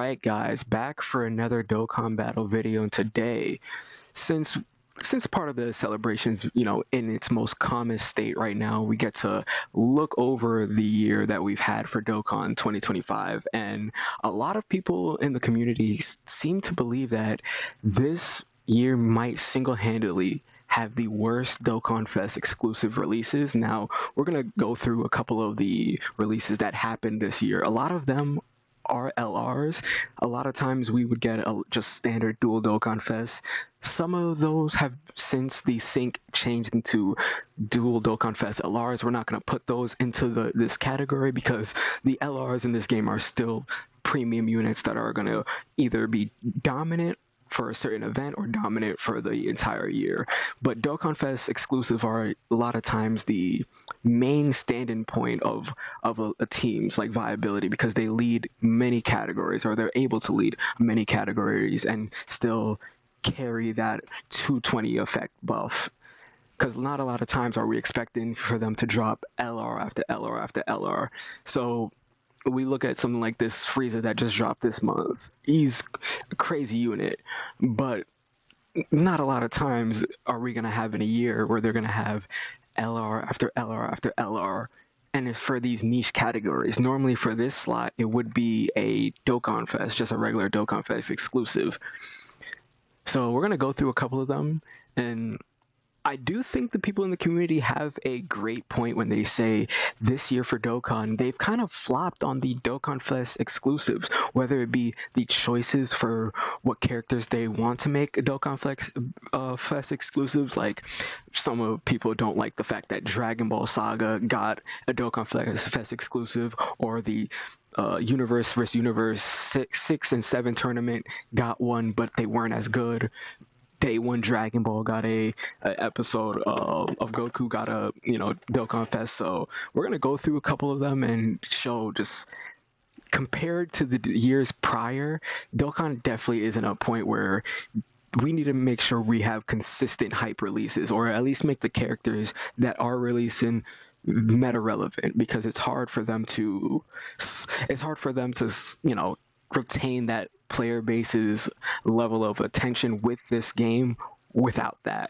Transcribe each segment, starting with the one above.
Alright guys, back for another Dokkan battle video, and today, since since part of the celebrations, in its most common state right now, we get to look over the year that we've had for Dokkan 2025, and a lot of people in the community seem to believe that this year might single-handedly have the worst Dokkan Fest exclusive releases. Now, we're gonna go through a couple of the releases that happened this year. A lot of them are LRs. A lot of times we would get just standard dual Dokkan Fest. Some of those have, since the sync changed into dual Dokkan Fest LRs, we're not going to put those into this category because the LRs in this game are still premium units that are going to either be dominant for a certain event or dominant for the entire year. But Dokkan Fest exclusive are a lot of times the main standing point of a team's like viability, because they lead many categories, or they're able to lead many categories and still carry that 220 effect buff. Because not a lot of times are we expecting for them to drop LR after LR after LR. So we look at something like this Frieza that just dropped this month. He's a crazy unit, but not a lot of times are we going to have in a year where they're going to have LR after LR after LR. And for these niche categories, normally for this slot, it would be a Dokkan Fest, just a regular Dokkan Fest exclusive. So we're going to go through a couple of them, and I do think the people in the community have a great point when they say this year for Dokkan, they've kind of flopped on the Dokkan Fest exclusives, whether it be the choices for what characters they want to make a Dokkan Fest exclusives. Like, some people don't like the fact that Dragon Ball Saga got a Dokkan Fest exclusive, or the Universe vs. Universe 6 and 7 tournament got one, but they weren't as good. Day one Dragon Ball got a episode of Goku got a Dokkan Fest. So we're gonna go through a couple of them and show, just compared to the years prior, Dokkan definitely isn't a point where we need to make sure we have consistent hype releases, or at least make the characters that are releasing meta relevant, because it's hard for them to retain that player base's level of attention with this game without that.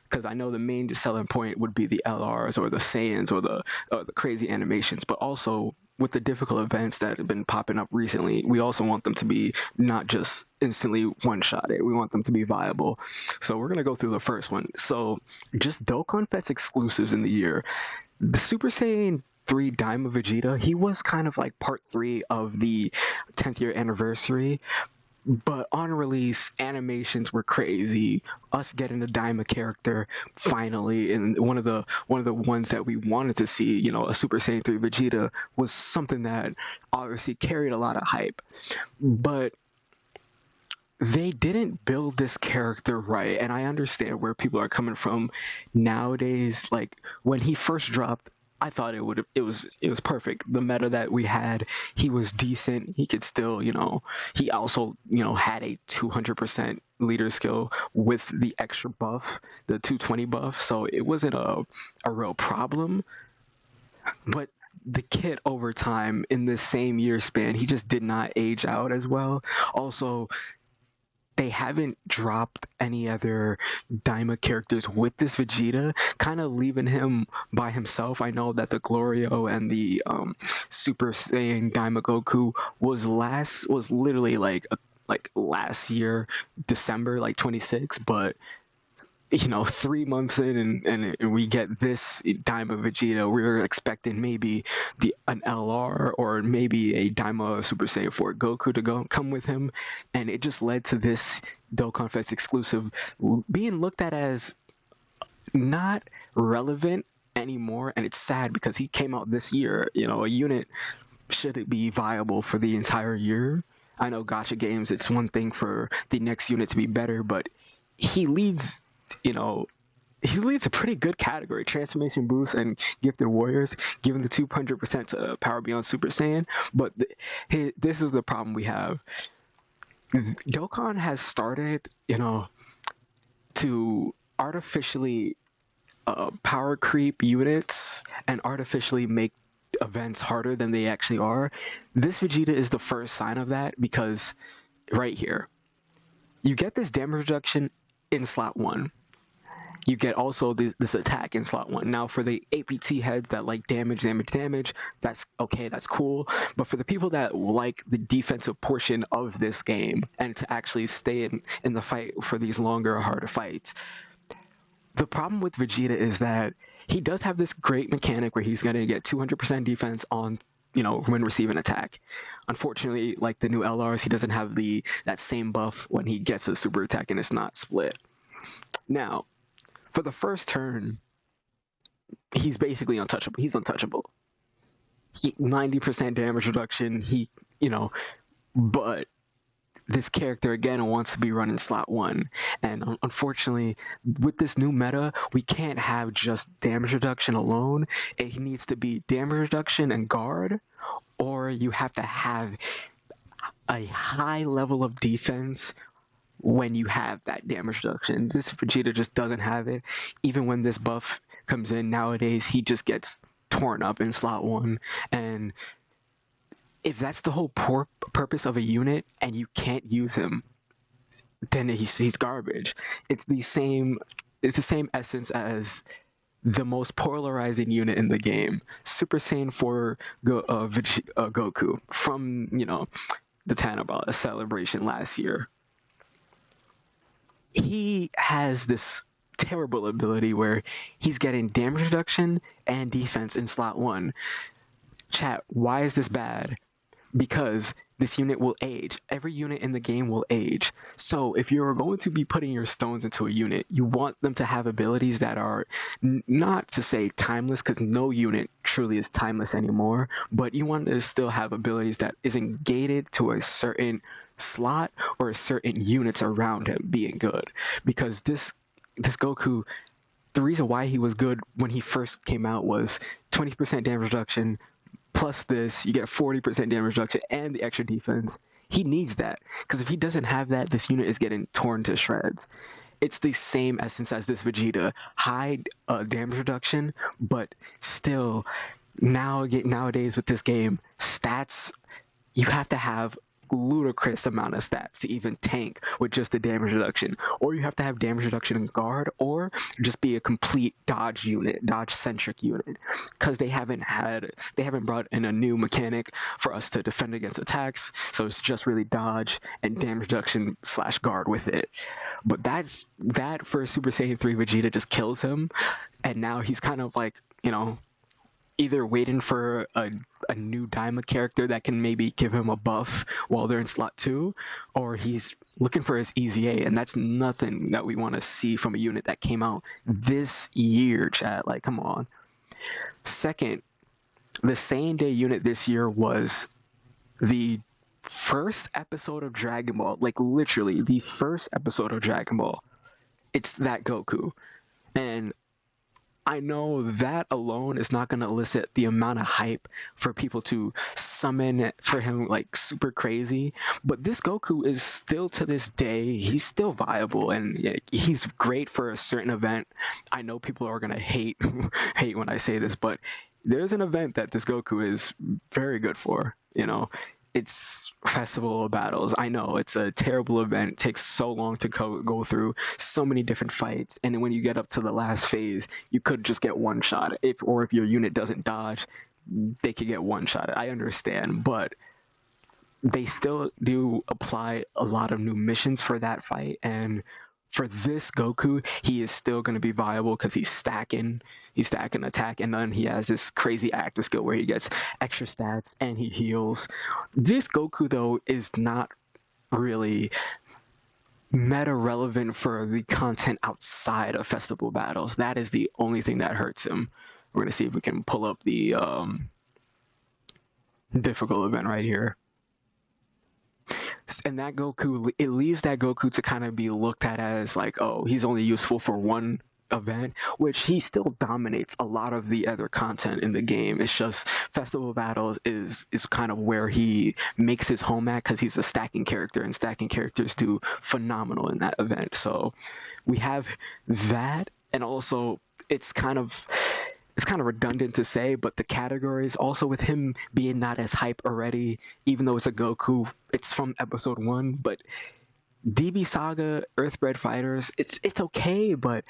Because I know the main selling point would be the LRs or the Saiyans or the crazy animations, but also with the difficult events that have been popping up recently, we also want them to be not just instantly one-shotted. We want them to be viable. So we're going to go through the first one. So just Dokkan Fest exclusives in the year. The Super Saiyan 3 Daima Vegeta, he was kind of like part 3 of the 10th year anniversary, but on release, animations were crazy. Us getting a Daima character finally, and one of the ones that we wanted to see, a Super Saiyan 3 Vegeta, was something that obviously carried a lot of hype. But they didn't build this character right, and I understand where people are coming from nowadays. Like, when he first dropped, I thought it was perfect. The meta that we had, he was decent. He could still, he also, had a 200% leader skill with the extra buff, the 220 buff. So it wasn't a real problem. But the kid over time, in this same year span, he just did not age out as well. Also, they haven't dropped any other Daima characters with this Vegeta, kind of leaving him by himself. I know that the Glorio and the Super Saiyan Daima Goku was literally like last year, December, like 26, but 3 months in, and we get this Daima Vegeta. We were expecting maybe an LR or maybe a Daima Super Saiyan 4 Goku to come with him, and it just led to this Dokkan Fest exclusive being looked at as not relevant anymore. And it's sad, because he came out this year. A unit should be viable for the entire year. I know Gacha games, it's one thing for the next unit to be better, but he leads a pretty good category, Transformation Boost and Gifted Warriors, given the 200% to Power Beyond Super Saiyan. But this is the problem we have. Dokkan has started, to artificially power creep units and artificially make events harder than they actually are. This Vegeta is the first sign of that, because right here, you get this damage reduction in slot 1. You get also this attack in slot 1. Now, for the APT heads that like damage, that's okay, that's cool. But for the people that like the defensive portion of this game and to actually stay in the fight for these longer, harder fights, the problem with Vegeta is that he does have this great mechanic where he's going to get 200% defense on, when receiving attack. Unfortunately, like the new LRs, he doesn't have that same buff when he gets a super attack and it's not split. Now, for the first turn, he's basically untouchable. He's untouchable. 90% damage reduction. But this character again wants to be running slot 1, and unfortunately, with this new meta, we can't have just damage reduction alone. It needs to be damage reduction and guard, or you have to have a high level of defense when you have that damage reduction. This Vegeta just doesn't have it. Even when this buff comes in nowadays, he just gets torn up in slot 1. And if that's the whole purpose of a unit and you can't use him, then he's garbage. It's the same essence as the most polarizing unit in the game, Super Saiyan 4 Goku from the Tanabata celebration last year. He has this terrible ability where he's getting damage reduction and defense in slot 1. Chat, why is this bad? Because this unit will age. Every unit in the game will age. So if you're going to be putting your stones into a unit, you want them to have abilities that are not to say timeless, because no unit truly is timeless anymore, but you want to still have abilities that isn't gated to a certain slot or certain units around him being good. Because this Goku, the reason why he was good when he first came out was 20% damage reduction, plus this, you get 40% damage reduction and the extra defense. He needs that, because if he doesn't have that, this unit is getting torn to shreds. It's the same essence as this Vegeta. High damage reduction, but still, nowadays with this game, stats, you have to have ludicrous amount of stats to even tank with just the damage reduction, or you have to have damage reduction and guard, or just be a complete dodge centric unit, because they haven't brought in a new mechanic for us to defend against attacks, so it's just really dodge and damage reduction / guard with it. But that for Super Saiyan 3 Vegeta just kills him, and now he's kind of like, either waiting for a new Daima character that can maybe give him a buff while they're in slot 2, or he's looking for his EZA, and that's nothing that we want to see from a unit that came out this year, chat. Like, come on. Second, the same day unit this year was the first episode of Dragon Ball, like literally the first episode of Dragon Ball. It's that Goku. And I know that alone is not going to elicit the amount of hype for people to summon for him like super crazy, but this Goku is still, to this day, he's still viable, and he's great for a certain event. I know people are going to hate when I say this, but there's an event that this Goku is very good for, It's Festival Battles. I know it's a terrible event. It takes so long to go through so many different fights, and then when you get up to the last phase, you could just get one shot. If your unit doesn't dodge, they could get one shot. I understand, but they still do apply a lot of new missions for that fight, and for this Goku, he is still going to be viable because he's stacking attack, and then he has this crazy active skill where he gets extra stats and he heals. This Goku, though, is not really meta relevant for the content outside of Festival Battles. That is the only thing that hurts him. We're going to see if we can pull up the difficult event right here. And that Goku, it leaves that Goku to kind of be looked at as like, oh, he's only useful for one event, which he still dominates a lot of the other content in the game. It's just Festival Battles is kind of where he makes his home at, because he's a stacking character, and stacking characters do phenomenal in that event. So we have that, and also it's kind of it's kind of redundant to say, but the categories also with him being not as hype already, even though it's a Goku, it's from episode 1, but DB Saga, Earthbred Fighters, it's okay, but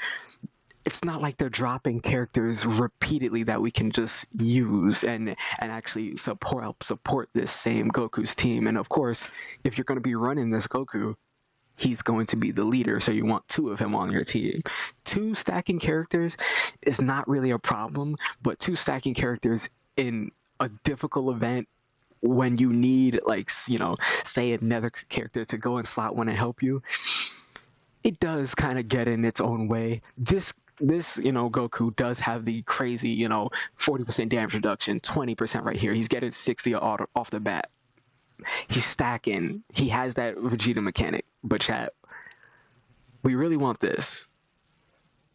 it's not like they're dropping characters repeatedly that we can just use and actually help support this same Goku's team. And of course, if you're going to be running this Goku, he's going to be the leader, so you want 2 of him on your team. 2 stacking characters is not really a problem, but 2 stacking characters in a difficult event when you need, like, say another character to go and slot 1 and help you, it does kind of get in its own way. This Goku does have the crazy 40% damage reduction, 20% right here. He's getting 60 off the bat. He's stacking. He has that Vegeta mechanic. But chat, we really want this.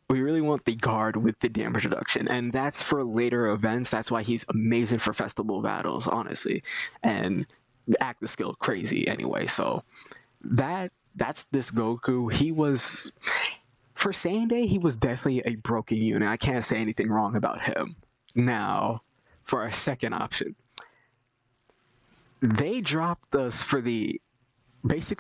We really want the guard with the damage reduction, and that's for later events. That's why he's amazing for festival battles, honestly, and the active skill crazy anyway. So that's this Goku. He was, for Saiyan Day, he was definitely a broken unit. I can't say anything wrong about him. Now, for our second option, they dropped us for the April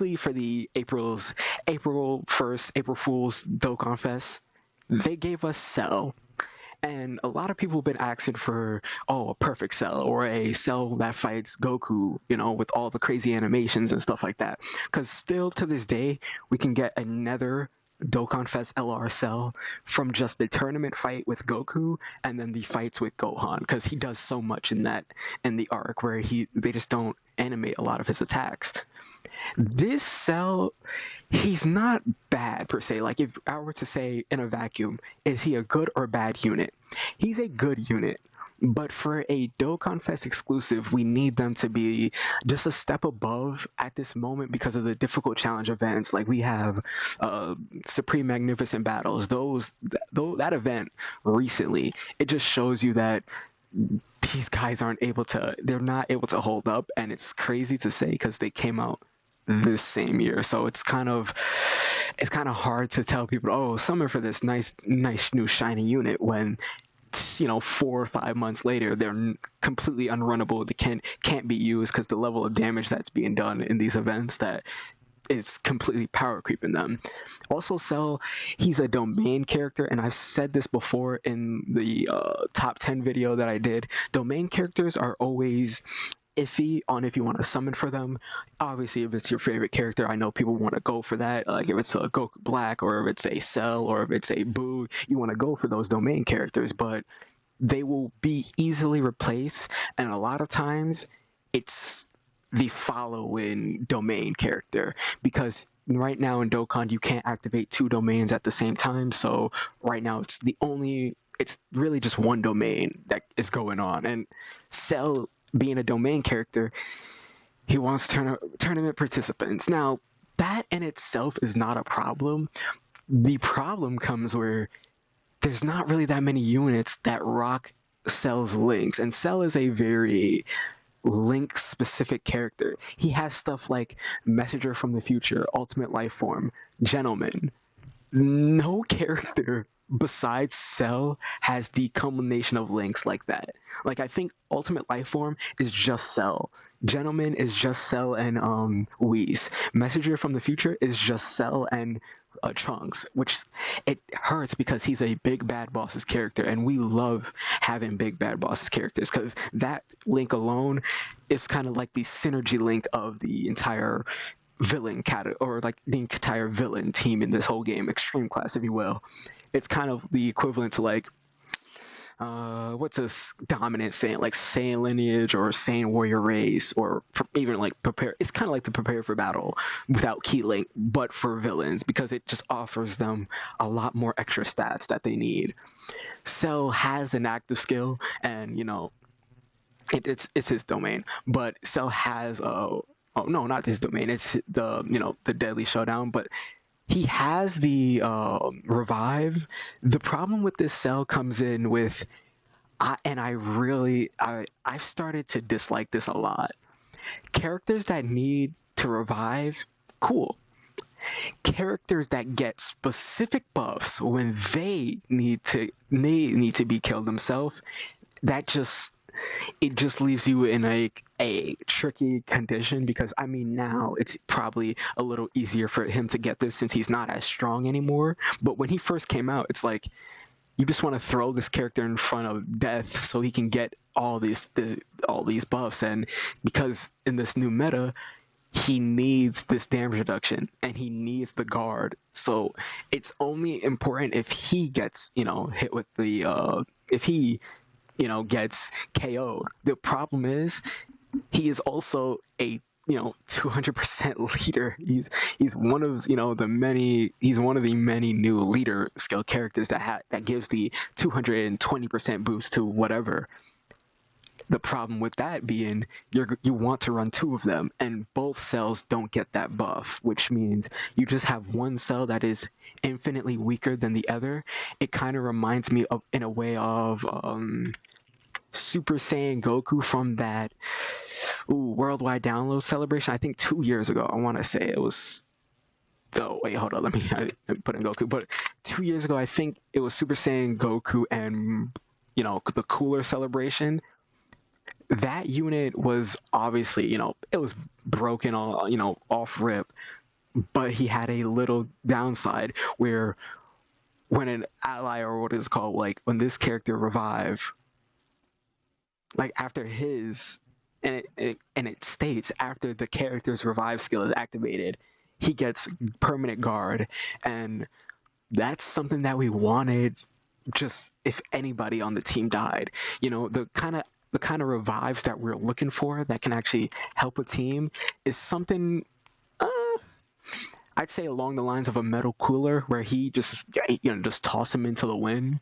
1st, April Fool's Dokkan Fest. They gave us Cell. And a lot of people have been asking for, a perfect Cell or a Cell that fights Goku, with all the crazy animations and stuff like that. Because still to this day, we can get another Dokkan Fest LR Cell from just the tournament fight with Goku and then the fights with Gohan, because he does so much in the arc where they just don't animate a lot of his attacks. This Cell, he's not bad per se. Like, if I were to say in a vacuum, is he a good or bad unit? He's a good unit. But for a Dokkan Fest exclusive, we need them to be just a step above at this moment because of the difficult challenge events. Like, we have Supreme Magnificent Battles. That event recently, it just shows you that these guys they're not able to hold up, and it's crazy to say because they came out this same year. So it's kind of hard to tell people, summon for this nice new shiny unit when 4 or 5 months later they're completely unrunnable. They can't be used because the level of damage that's being done in these events that is completely power creeping them. Also, Cell, he's a domain character, and I've said this before in the top 10 video that I did. Domain characters are always iffy on if you want to summon for them. Obviously, if it's your favorite character, I know people want to go for that. Like, if it's a Goku Black, or if it's a Cell, or if it's a Boo, you want to go for those domain characters, but they will be easily replaced, and a lot of times it's the following domain character, because right now in Dokkan you can't activate 2 domains at the same time. So right now it's really just one domain that is going on, and Cell, being a domain character, he wants tournament participants. Now, that in itself is not a problem. The problem comes where there's not really that many units that rock Cell's links, and Cell is a very Link-specific character. He has stuff like Messenger from the Future, Ultimate Life Form, Gentleman. No character besides Cell has the combination of links like that. Like, I think Ultimate Life Form is just Cell. Gentleman is just Cell and Whis. Messenger from the Future is just Cell and Trunks, which it hurts because he's a big bad boss's character, and we love having big bad boss's characters because that link alone is kind of like the synergy link of the entire villain category, or like the entire villain team in this whole game, Extreme Class, if you will. It's kind of the equivalent to like what's a dominant Saiyan, like Saiyan lineage or Saiyan warrior race, or even like prepare. It's kind of like the prepare for battle without key link, but for villains, because it just offers them a lot more extra stats that they need. Cell has an active skill, and it's his domain, but Cell has oh no, not his domain. It's the Deadly Showdown, but he has the revive. The problem with this Cell comes in with, I've started to dislike this a lot. Characters that need to revive, cool. characters that get specific buffs when they need to be killed themselves, that just it just leaves you in a tricky condition, because I mean, now it's probably a little easier for him to get this since he's not as strong anymore. But when he first came out, it's like you just want to throw this character in front of death so he can get all these buffs. And because in this new meta, he needs this damage reduction and he needs the guard. So it's only important if he gets, hit with the if he, gets KO'd. The problem is he is also a 200% leader. He's one of the many new leader skill characters that gives the 220% boost to whatever. The problem with that being you want to run two of them, and both cells don't get that buff, which means you just have one cell that is infinitely weaker than the other. It kind of reminds me of, in a way, of Super Saiyan Goku from that worldwide download celebration. I think 2 years ago. I want to say it was. Oh wait, hold on. I put in Goku, but 2 years ago, I think it was Super Saiyan Goku and the cooler celebration. That unit was obviously, it was broken all, off rip, but he had a little downside where when an ally, or what is called, like when this character revive, like after his, and it states after the character's revive skill is activated, he gets permanent guard, and that's something that we wanted. Just if anybody on the team died, the kind of revives that we're looking for that can actually help a team is something, I'd say along the lines of a metal cooler, where he just toss him into the wind,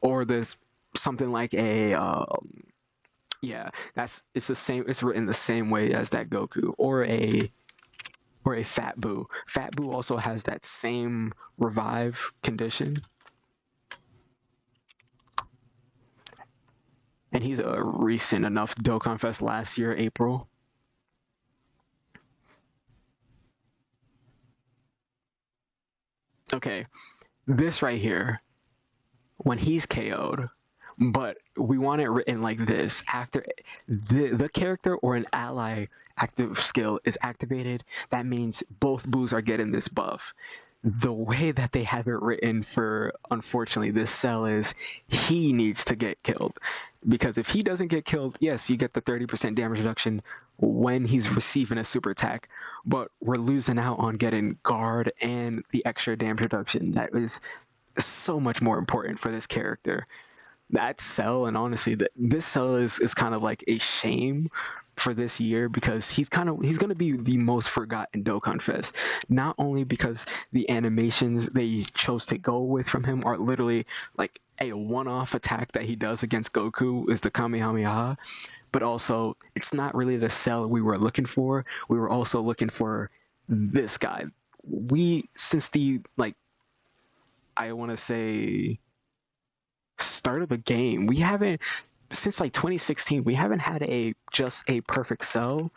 or there's something like it's the same. It's written the same way as that Goku, or a Fat Boo. Fat Boo also has that same revive condition. And he's a recent enough Dokkan Fest last year, April. Okay, this right here, when he's KO'd, but we want it written like this: after the character or an ally active skill is activated, that means both boos are getting this buff. The way that they have it written for, unfortunately, this cell is he needs to get killed. Because if he doesn't get killed, yes, you get the 30% damage reduction when he's receiving a super attack, but we're losing out on getting guard and the extra damage reduction that is so much more important for this character. That cell, and honestly, this cell is kind of like a shame for this year, because he's going to be the most forgotten Dokkan Fest. Not only because the animations they chose to go with from him are literally like a one-off attack that he does against Goku is the Kamehameha, but also it's not really the cell we were looking for. We were also looking for this guy. Since the, I want to say, start of the game, we haven't, since 2016, we haven't had just a perfect cell,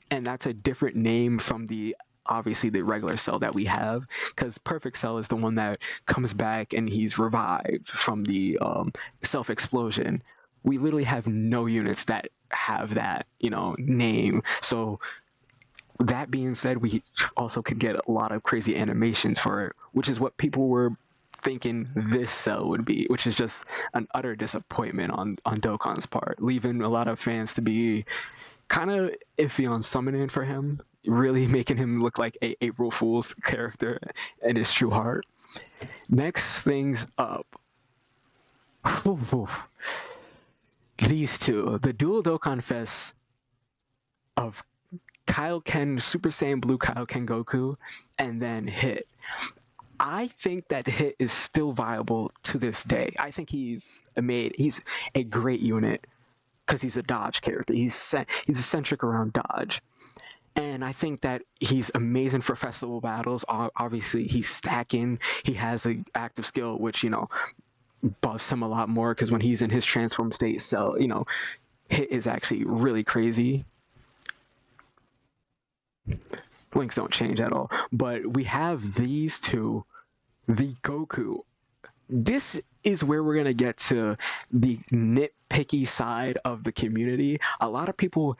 and that's a different name from obviously the regular cell that we have, because perfect cell is the one that comes back and he's revived from the self explosion. We literally have no units that have that name. So that being said, we also could get a lot of crazy animations for it, which is what people were thinking this cell would be, which is just an utter disappointment on Dokkan's part, leaving a lot of fans to be kind of iffy on summoning for him, really making him look like a April Fool's character in his true heart. Next things up. These two, the dual Dokkan Fest of Kaioken, Super Saiyan Blue Kaioken Goku, and then Hit. I think that Hit is still viable to this day. I think he's a great unit because he's a dodge character. He's eccentric around dodge. And I think that he's amazing for festival battles. Obviously, he's stacking. He has an active skill, which, buffs him a lot more, because when he's in his transform state, so, Hit is actually really crazy. links don't change at all. But we have these two, the Goku. This is where we're gonna get to the nitpicky side of the community. A lot of people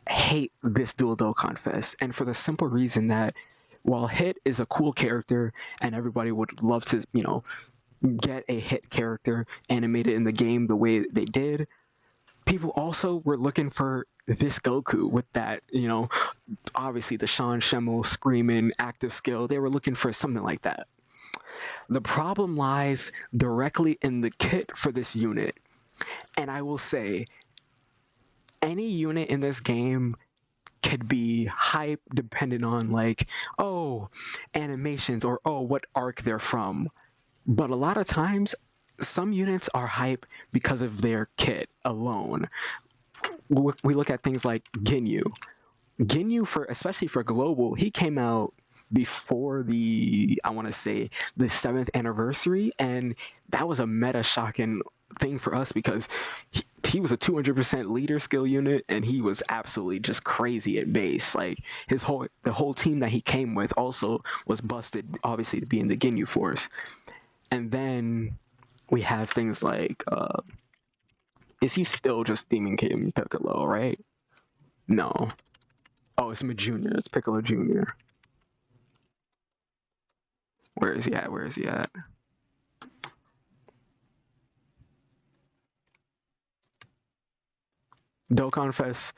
hate this dual Dokkan Fest, and for the simple reason that while Hit is a cool character and everybody would love to, get a Hit character animated in the game the way they did, people also were looking for this Goku with that, obviously the Sean Schemmel screaming active skill. They were looking for something like that. The problem lies directly in the kit for this unit. And I will say, any unit in this game could be hype depending on animations or what arc they're from. But a lot of times, some units are hype because of their kit alone. We look at things like Ginyu. Ginyu, especially for global, he came out before the 7th anniversary, and that was a meta shocking thing for us because he was a 200% leader skill unit, and he was absolutely just crazy at base. Like the whole team that he came with also was busted, obviously, to be in the Ginyu force. And then we have things like, is he still just Demon King Piccolo, right? No. Oh, it's Junior. It's Piccolo Junior. Where is he at? Dokkan Fest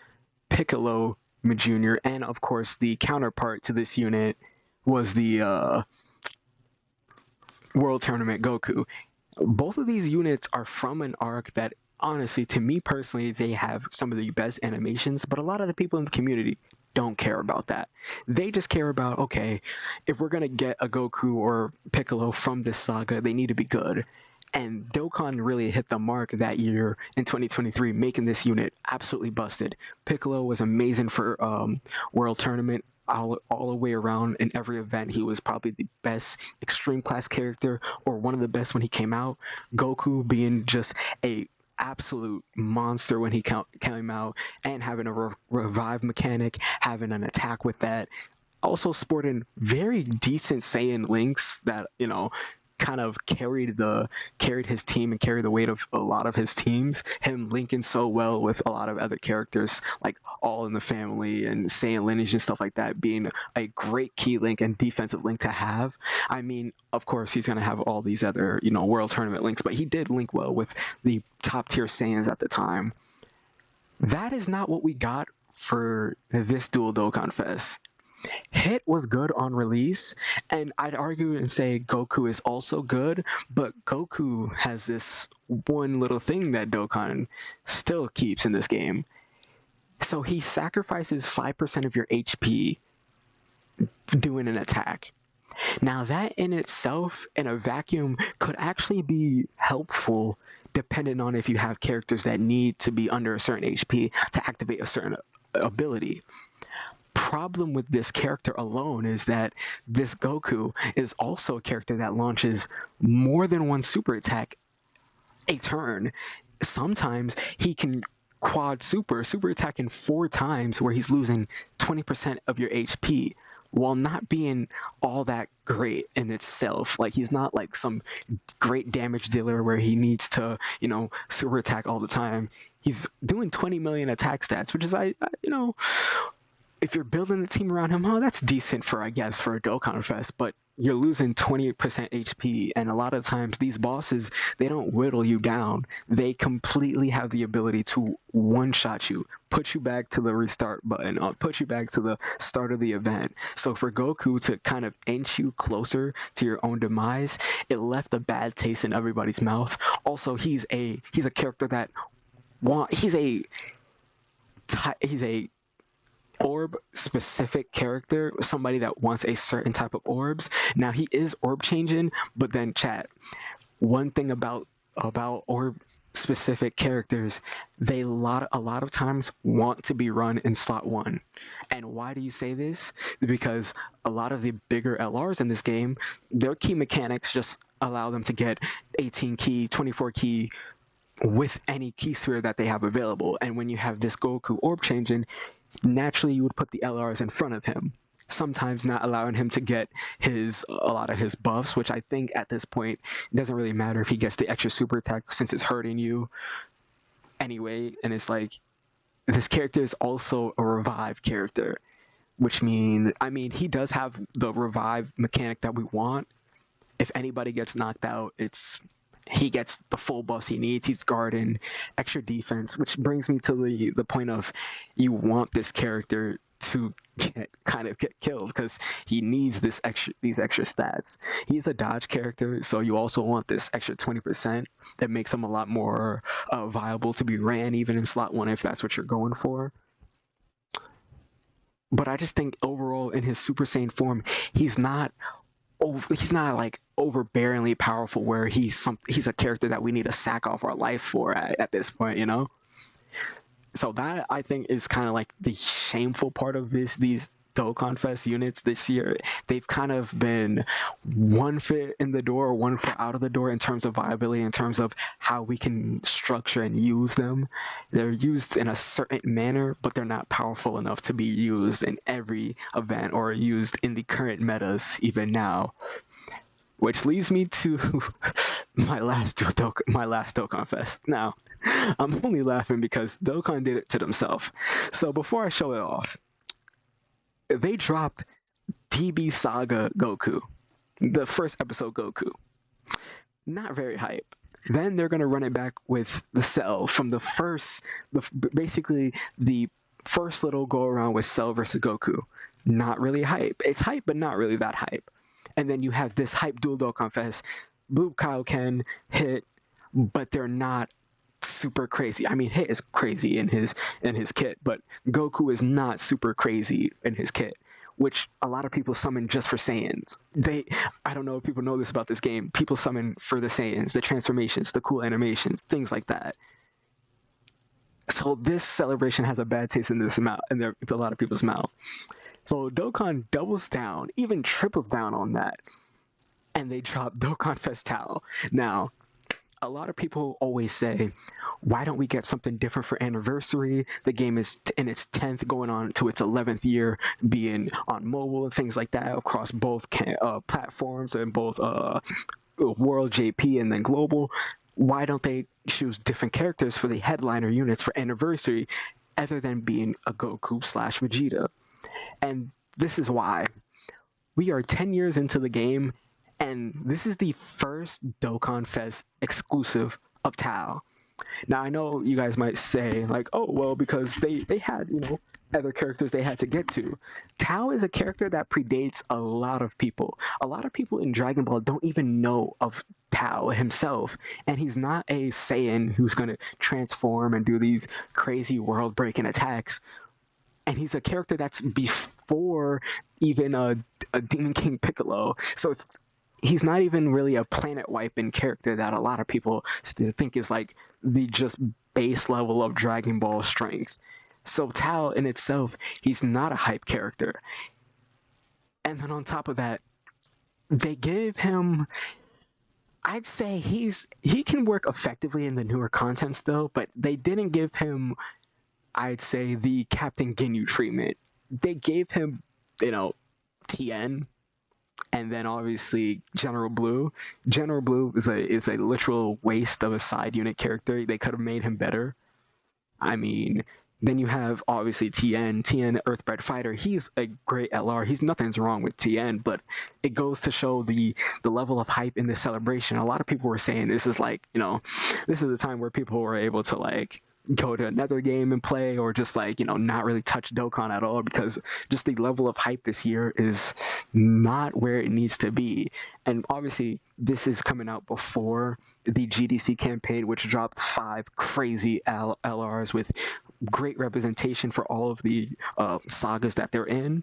Piccolo Junior, and of course the counterpart to this unit was the World Tournament Goku. Both of these units are from an arc that, honestly, to me personally, they have some of the best animations, but a lot of the people in the community don't care about that. They just care about, okay, if we're going to get a Goku or Piccolo from this saga, they need to be good. And Dokkan really hit the mark that year in 2023, making this unit absolutely busted. Piccolo was amazing for World Tournament. All the way around in every event, he was probably the best extreme class character, or one of the best when he came out. Goku being just a absolute monster when he came out, and having a revive mechanic, having an attack with that. Also sporting very decent Saiyan links that, kind of carried his team and carried the weight of a lot of his teams. Him linking so well with a lot of other characters like All in the Family and Saiyan lineage and stuff like that, being a great key link and defensive link to have. I mean, of course, he's going to have all these other, World Tournament links, but he did link well with the top tier Saiyans at the time. That is not what we got for this dual Dokkan Fest. Hit was good on release, and I'd argue and say Goku is also good, but Goku has this one little thing that Dokkan still keeps in this game. So he sacrifices 5% of your HP doing an attack. Now that in itself, in a vacuum, could actually be helpful depending on if you have characters that need to be under a certain HP to activate a certain ability. Problem with this character alone is that this Goku is also a character that launches more than one super attack a turn. Sometimes he can quad super attacking 4 times, where he's losing 20% of your HP while not being all that great in itself. Like, he's not like some great damage dealer where he needs to, super attack all the time. He's doing 20 million attack stats, which is, if you're building a team around him, that's decent for a Dokkan Fest, but you're losing 20% HP, and a lot of times these bosses, they don't whittle you down. They completely have the ability to one-shot you, put you back to the restart button, put you back to the start of the event. So for Goku to kind of inch you closer to your own demise, it left a bad taste in everybody's mouth. Also, he's a character that he's a orb specific character, somebody that wants a certain type of orbs. Now he is orb changing, but then chat, one thing about orb specific characters, they a lot of times want to be run in slot 1. And why do you say this? Because a lot of the bigger LRs in this game, their key mechanics just allow them to get 18 key, 24 key with any key sphere that they have available. And when you have this Goku orb changing, naturally you would put the LRs in front of him. sometimes not allowing him to get a lot of his buffs, which I think at this point it doesn't really matter if he gets the extra super attack since it's hurting you anyway. And it's like, this character is also a revive character, which he does have the revive mechanic that we want. If anybody gets knocked out, he gets the full buffs he needs. He's guarding extra defense, which brings me to the point of, you want this character to get killed because he needs these extra stats. He's a dodge character, so you also want this extra 20% that makes him a lot more viable to be ran even in slot 1 if that's what you're going for. But I just think overall in his Super Saiyan form, he's not like overbearingly powerful where he's a character that we need to sack off our life for at this point, you know? So that, I think, is kind of like the shameful part of these Dokkan Fest units this year. They've kind of been one foot in the door, one foot out of the door in terms of viability, in terms of how we can structure and use them. They're used in a certain manner, but they're not powerful enough to be used in every event or used in the current metas even now. Which leads me to my last Dokkan Fest. Now, I'm only laughing because Dokkan did it to themselves. So before I show it off, they dropped DB Saga Goku, the first episode Goku. Not very hype. Then they're gonna run it back with the Cell from basically the first little go around with Cell versus Goku. Not really hype. It's hype, but not really that hype. And then you have this hype dual Dokkan Fest, Blue Kaioken, Hit, but they're not super crazy. I mean, Hit is crazy in his kit, but Goku is not super crazy in his kit, which a lot of people summon just for Saiyans. I don't know if people know this about this game. People summon for the Saiyans, the transformations, the cool animations, things like that. So this celebration has a bad taste in a lot of people's mouth. So Dokkan doubles down, even triples down on that, and they drop Dokkan Fest Tao. Now, a lot of people always say, why don't we get something different for anniversary? The game is in its 10th, going on to its 11th year, being on mobile and things like that across both platforms and both World, JP, and then Global. Why don't they choose different characters for the headliner units for anniversary other than being a Goku/Vegeta? And this is why. We are 10 years into the game, and this is the first Dokkan Fest exclusive of Tao. Now, I know you guys might say, like, oh, well, because they had, other characters they had to get to. Tao is a character that predates a lot of people. A lot of people in Dragon Ball don't even know of Tao himself, and he's not a Saiyan who's going to transform and do these crazy world-breaking attacks. And he's a character that's before even a Demon King Piccolo. So he's not even really a planet-wiping character that a lot of people think is like the just base level of Dragon Ball strength. So Tao in itself, he's not a hype character. And then on top of that, they gave him... I'd say he can work effectively in the newer content still, but they didn't give him... I'd say the Captain Ginyu treatment. They gave him, Tien, and then obviously General Blue. General Blue is a literal waste of a side unit character. They could have made him better. I mean, then you have obviously Tien, Earthbred Fighter. He's a great LR. Nothing's wrong with Tien, but it goes to show the level of hype in this celebration. A lot of people were saying this is like, this is the time where people were able to like go to another game and play, or just like, not really touch Dokkan at all, because just the level of hype this year is not where it needs to be. And obviously this is coming out before the GDC campaign, which dropped 5 crazy LRs with great representation for all of the sagas that they're in.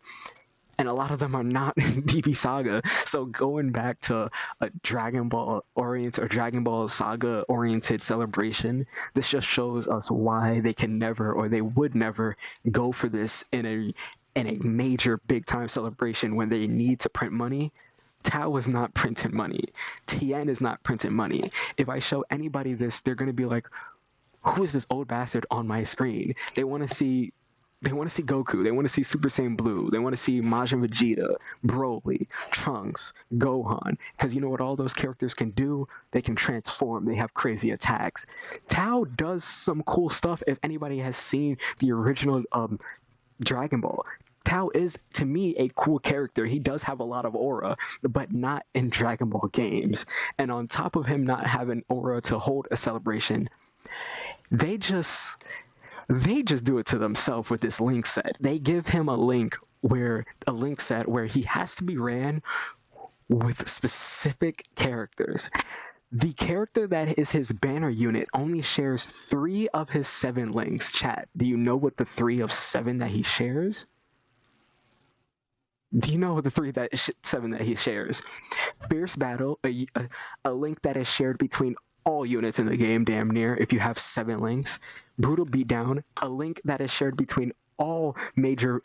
And a lot of them are not DB Saga. So going back to a Dragon Ball oriented or Dragon Ball Saga oriented celebration, this just shows us why they can never, or they would never, go for this in a major big time celebration when they need to print money. Tao is not printing money. Tien is not printing money. If I show anybody this, they're going to be like, who is this old bastard on my screen? They want to see They want to see Goku. They want to see Super Saiyan Blue. They want to see Majin Vegeta, Broly, Trunks, Gohan. Because you know what all those characters can do? They can transform. They have crazy attacks. Tao does some cool stuff. If anybody has seen the original Dragon Ball, Tao is, to me, a cool character. He does have a lot of aura, but not in Dragon Ball games. And on top of him not having aura to hold a celebration, they just do it to themselves with this link set. They give him a link set where he has to be ran with specific characters. The character that is his banner unit only shares 3 of his 7 links. Chat, do you know what the 3 of 7 that he shares? Do you know the 7 that he shares? Fierce Battle, a link that is shared between all units in the game, damn near, if you have 7 links. Brutal Beatdown, a link that is shared between all major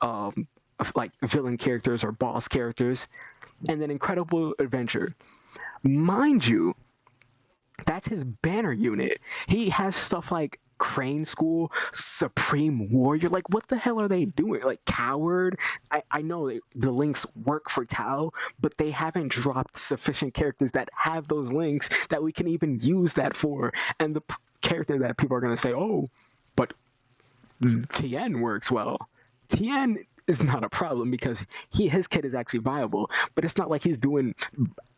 like villain characters or boss characters. And then Incredible Adventure. Mind you, that's his banner unit. He has stuff like Crane School, Supreme Warrior. Like, what the hell are they doing? Like, Coward. I know the links work for Tao, but they haven't dropped sufficient characters that have those links that we can even use that for. And the character that people are going to say, oh, but Tien works well. Tien is not a problem because his kit is actually viable, but it's not like he's doing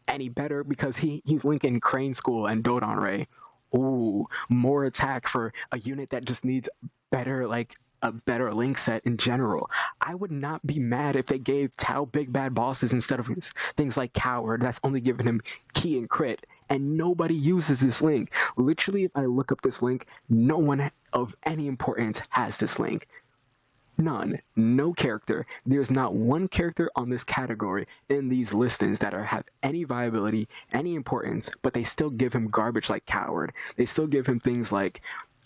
any better because he's linking Crane School and Dodon Ray. Ooh, more attack for a unit that just needs a better link set in general. I would not be mad if they gave Tao big bad bosses instead of things like Coward that's only giving him key and crit, and nobody uses this link. Literally, if I look up this link, no one of any importance has this link. None. No character. There's not one character on this category in these listings that have any viability, any importance, but they still give him garbage like Coward. They still give him things like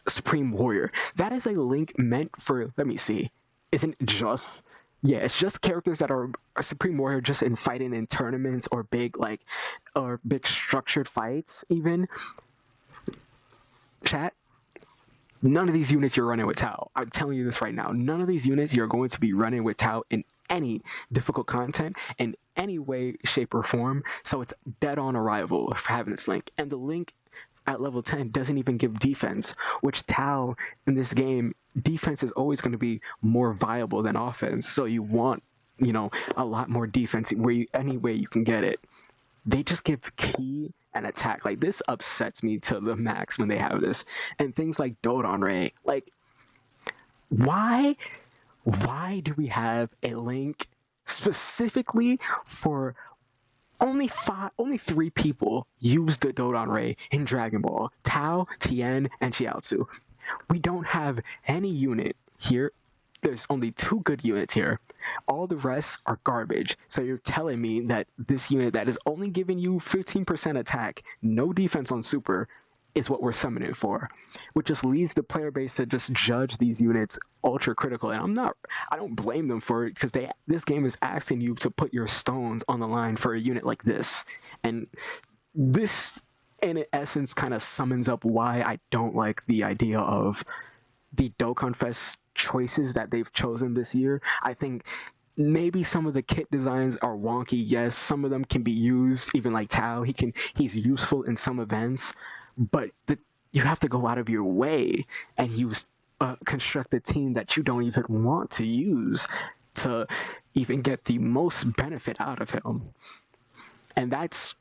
Supreme Warrior. That is a link meant for, let me see, isn't just, yeah, it's just characters that are Supreme Warrior just in fighting in tournaments or big structured fights even. Chat, none of these units you're running with Tao. I'm telling you this right now. None of these units you're going to be running with Tao in any difficult content in any way, shape, or form. So it's dead on arrival for having this link. And the link at level 10 doesn't even give defense, which Tao in this game, defense is always going to be more viable than offense. So you want, a lot more defense any way you can get it. They just give key and attack. Like, this upsets me to the max when they have this. And things like Dodon Ray. Like, why do we have a link specifically for only 3 people use the Dodon Ray in Dragon Ball? Tao, Tien, and Chiaotzu. We don't have any unit here. There's only 2 good units here. All the rest are garbage. So you're telling me that this unit that is only giving you 15% attack, no defense on super, is what we're summoning for, which just leads the player base to just judge these units ultra critical. And I don't blame them for it, because this game is asking you to put your stones on the line for a unit like this. And this, in essence, kind of summons up why I don't like the idea of the DOKKANFEST choices that they've chosen this year. I think maybe some of the kit designs are wonky. Yes, some of them can be used, even like Tao. He's useful in some events, but you have to go out of your way and use construct a team that you don't even want to use to even get the most benefit out of him. And that's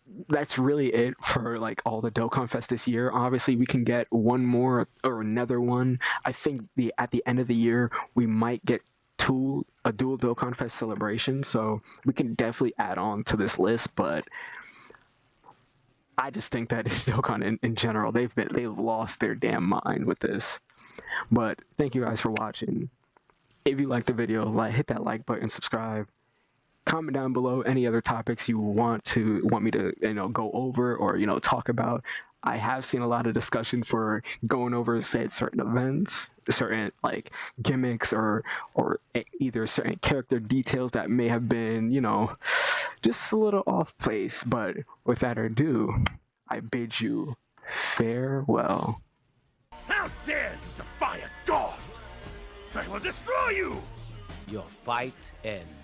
really it for all the DOKKANFEST this year. Obviously, we can get one more or another one. I think at the end of the year, we might get a dual DOKKANFEST celebration, so we can definitely add on to this list. But I just think that Dokkan in general, they've lost their damn mind with this. But thank you guys for watching. If you liked the video, hit that like button, subscribe. Comment down below any other topics you want me to go over or talk about. I have seen a lot of discussion for going over certain events, certain gimmicks or either certain character details that may have been just a little off place. But without ado, I bid you farewell. How dare you defy a god! I will destroy you! Your fight ends.